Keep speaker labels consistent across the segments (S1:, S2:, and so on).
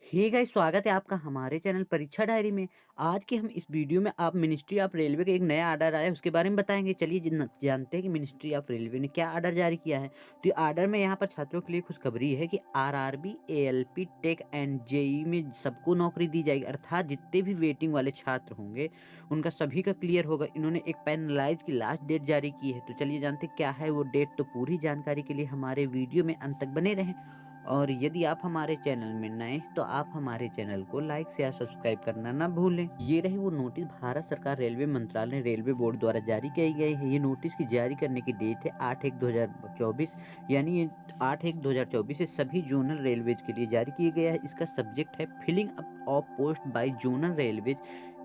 S1: Hey guys, स्वागत है आपका हमारे चैनल परीक्षा डायरी में। आज के हम इस वीडियो में आप मिनिस्ट्री ऑफ रेलवे का एक नया ऑर्डर आया है उसके बारे में बताएंगे। चलिए जानते हैं कि मिनिस्ट्री ऑफ रेलवे ने क्या ऑर्डर जारी किया है। तो ये ऑर्डर में यहाँ पर छात्रों के लिए खुशखबरी है कि RRB, ALP, tech and JE में सबको नौकरी दी जाएगी। अर्थात जितने भी वेटिंग वाले छात्र होंगे उनका सभी का क्लियर होगा। इन्होंने एक पैनलाइज की लास्ट डेट जारी की है। तो चलिए जानते क्या है वो डेट। तो पूरी जानकारी के लिए हमारे वीडियो में अंत तक बने रहें। और यदि आप हमारे चैनल में नए हैं तो आप हमारे चैनल को लाइक शेयर सब्सक्राइब करना ना भूलें। ये रही वो नोटिस भारत सरकार रेलवे मंत्रालय रेलवे बोर्ड द्वारा जारी की गई है। ये नोटिस की जारी करने की डेट है 8/1/2024, यानी ये 8/1/2024 से सभी जोनल रेलवेज के लिए जारी किया गया है। इसका सब्जेक्ट है filling up of post by zonal railways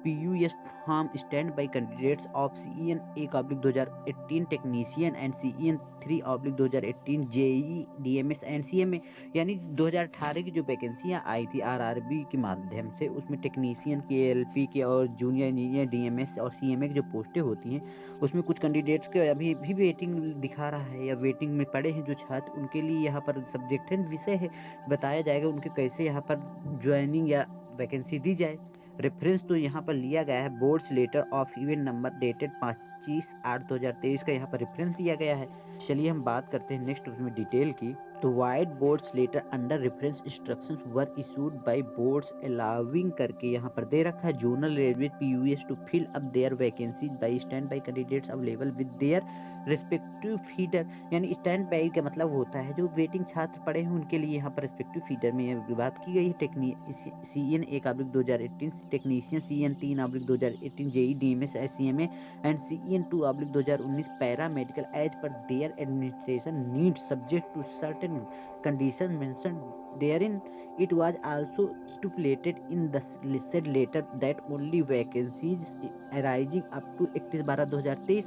S1: PUS from standby candidates of CEN 1/2018 technician and CEN 3/2018 JEE DMS and CMA। यानी 2018 की जो वैकेंसियां आई थी आरआरबी के माध्यम से, उसमें टेक्नीशियन की, एएलपी के और जूनियर इंजीनियर डीएमएस और सीएमए की जो पोस्टें होती हैं उसमें कुछ कैंडिडेट्स के अभी भी वेटिंग दिखा रहा है या वेटिंग में पड़े हैं जो छात्र, उनके लिए यहाँ पर सब्जेक्ट है, विषय है, बताया जाएगा उनके कैसे यहाँ पर ज्वाइनिंग या वैकेंसी दी जाए। रेफरेंस तो यहाँ पर लिया गया है board's letter of event number dated 25/8/2023 का यहाँ पर रेफरेंस दिया गया है। चलिए हम बात करते हैं नेक्स्ट उसमें डिटेल की। तो vide board's letter under reference instructions were issued by board's allowing करके यहाँ पर दे रखा है zonal railway PUS to fill up their vacancies by stand by candidates available with their respective feeder. यानी स्टैंड बाई का मतलब होता है जो वेटिंग छात्र पड़े हैं उनके लिए यहाँ पर रिस्पेक्टिव फीडर में यह बात की गई है। CN 1/2018 technician, CN 3/2018 JEE DMS CMA and CN 2/2019 paramedical as per their administration needs subject to certain conditions mentioned therein. It was also stipulated in the said letter that only vacancies arising up to 31/12/2023,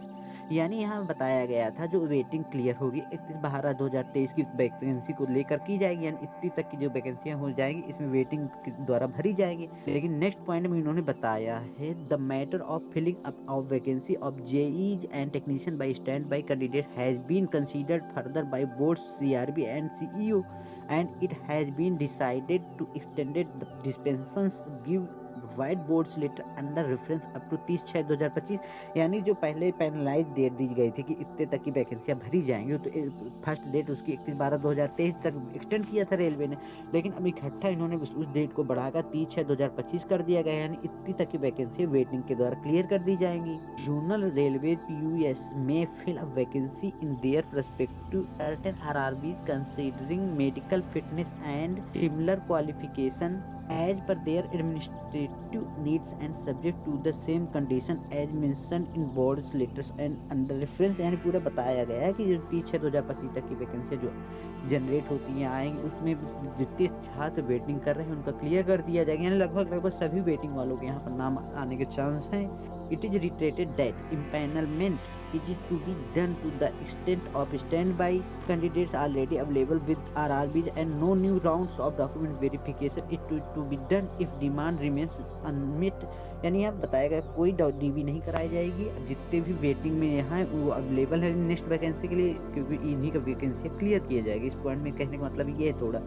S1: यानी यहाँ बताया गया था जो waiting clear होगी 31/12/2023 की vacancy को लेकर की जाएगी, यानी इतनी तक की जो वैकेंसियाँ हो जाएंगी इसमें वेटिंग के द्वारा भरी जाएगी। लेकिन नेक्स्ट पॉइंट में इन्होंने बताया है the matter of filling up of vacancy of JEs and technician by stand by candidate has been considered further by board CRB and CEO and it has been decided to extend the dispensations give vide board's letter under reference up to 30/6/2025। यानी जो पहले penalise date दी गई थी कि इतने तक की वैकेंसियां भरी जाएंगी, तो फर्स्ट डेट उसकी 31/12/2023 तक एक्सटेंड किया था रेलवे ने। लेकिन अब इकट्ठा इन्होंने उस डेट को बढ़ाकर 30/6/2025 कर दिया गया, यानी इतनी तक की वैकेंसी वेटिंग के द्वारा क्लियर कर दी जाएंगी। जोनल रेलवे PUS में fill a vacancy in their perspective certain RRBs considering medical fitness and similar qualification as per their administrative needs and subject to the same condition as mentioned in board's letters and under reference। यानी पूरा बताया गया है कि 30/6/2025 तक की vacancy जो generate होती हैं आएंगी उसमें जितने छात्र वेटिंग कर रहे हैं उनका क्लियर कर दिया जाएगा, यानी लगभग सभी वेटिंग वालों के यहाँ पर नाम आने के चांस हैं। It is reiterated that empanelment is to be done to the extent of standby candidates already available with RRBs and no new rounds of document verification is to be done if demand remains unmet। यानी यहाँ बताया गया कोई DV नहीं कराई जाएगी। जितने भी वेटिंग में यहाँ वो अवेलेबल है नेक्स्ट वैकेंसी के लिए, क्योंकि इन्हीं का वैकेंसी क्लियर किया जाएगी। इस पॉइंट में कहने का मतलब ये है थोड़ा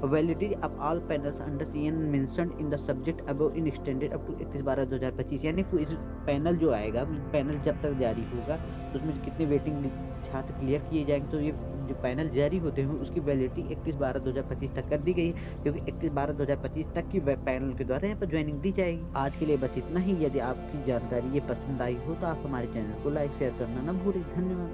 S1: validity of all panels under CN mentioned in the subject above in extended up to 31/12/2025। यानी इस पैनल जो आएगा, पैनल जब तक जारी होगा तो उसमें कितने वेटिंग छात्र क्लियर किए जाएंगे, तो ये जो पैनल जारी होते हैं उसकी वैलिडिटी 31/12/2025 तक कर दी गई है, क्योंकि 31/12/2025 तक की पैनल के द्वारा यहाँ पर ज्वाइनिंग दी जाएगी। आज के लिए बस इतना ही। यदि आपकी जानकारी ये पसंद आई हो तो आप हमारे चैनल को लाइक शेयर करना ना भूलें। धन्यवाद।